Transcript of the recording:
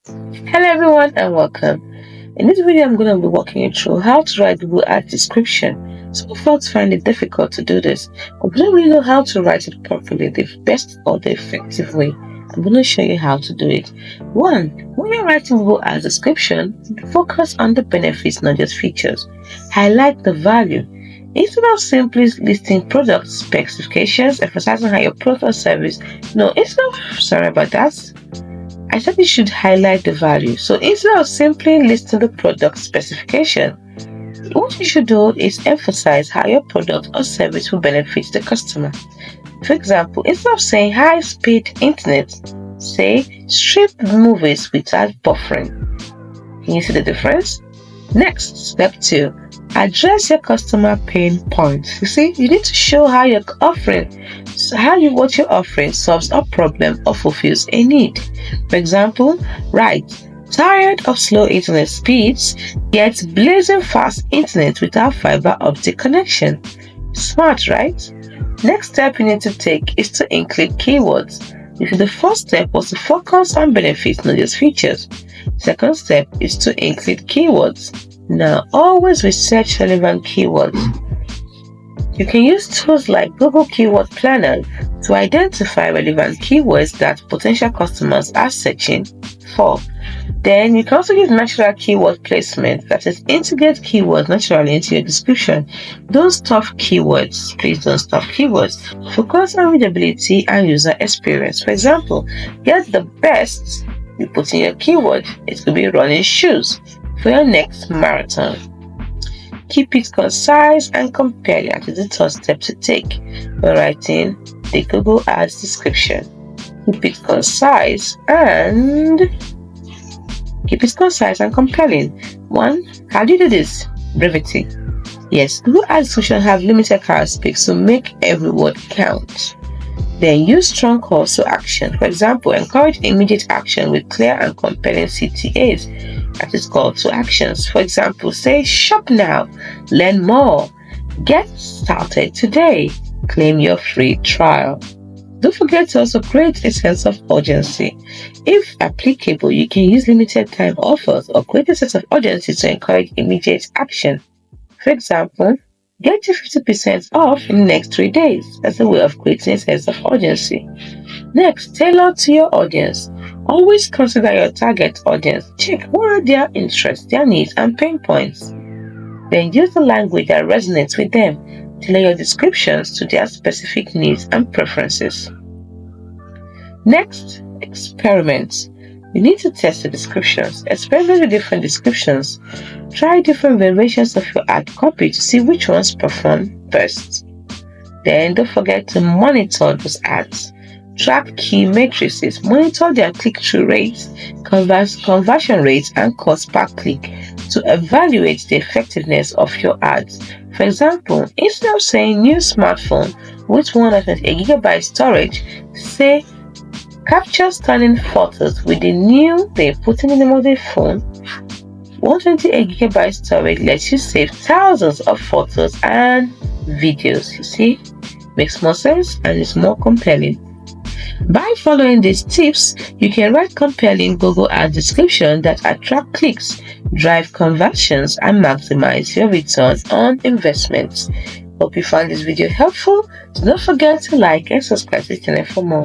Hello everyone and welcome. In this video I'm going to be walking you through how to write Google Ads description. Some folks find it difficult to do this, but we don't really know how to write it properly, the best or the effective way. I'm going to show you how to do it. 1. When you're writing Google Ads description, focus on the benefits, not just features. Highlight the value. Instead of simply listing product specifications, emphasizing how your product or service, I said you should highlight the value. So instead of simply listing the product specification, what you should do is emphasize how your product or service will benefit the customer. For example, instead of saying high-speed internet, say stream movies without buffering. Can you see the difference? Next, step 2. Address your customer pain points. You see, you need to show how you're offering, what you're offering solves a problem or fulfills a need. For example, write, tired of slow internet speeds, yet blazing fast internet without fiber optic connection. Smart, right? Next step you need to take is to include keywords. The first step was to focus on benefits, not just features. Second step is to include keywords. Now, always research relevant keywords. You can use tools like Google Keyword Planner to identify relevant keywords that potential customers are searching for. Then you can also use natural keyword placement, that is, integrate keywords naturally into your description. Don't stop keywords. Please don't stop keywords. Focus on readability and user experience. For example, get the best, you put in your keyword. It could be running shoes for your next marathon. Keep it concise and compelling. That is the third step to take when writing the Google Ads description. Keep it concise and compelling. 1. How do you do this? Brevity. Yes, Google Ads description have limited characteristics, so make every word count. Then use strong calls to action. For example, encourage immediate action with clear and compelling CTAs. That is call to actions. For example, say shop now, learn more, get started today, claim your free trial. Don't forget to also create a sense of urgency. If applicable, you can use limited time offers or create a sense of urgency to encourage immediate action. For example, get your 50% off in the next 3 days. That's a way of creating a sense of urgency. Next, tailor to your audience. Always consider your target audience. Check what are their interests, their needs, and pain points. Then use the language that resonates with them. Tailor your descriptions to their specific needs and preferences. Next, experiment. You need to test the descriptions. Experiment with different descriptions. Try different variations of your ad copy to see which ones perform best. Then don't forget to monitor those ads. Track key matrices. Monitor their click-through rates, conversion rates, and cost per click to evaluate the effectiveness of your ads. For example, instead of saying new smartphone with 128 GB storage, say capture stunning photos with the new, put in the name of the phone. 128 GB storage lets you save thousands of photos and videos. You see, makes more sense and is more compelling. By following these tips, you can write compelling Google Ads description that attract clicks, drive conversions, and maximize your return on investment. Hope you found this video helpful. Do not forget to like and subscribe to the channel for more.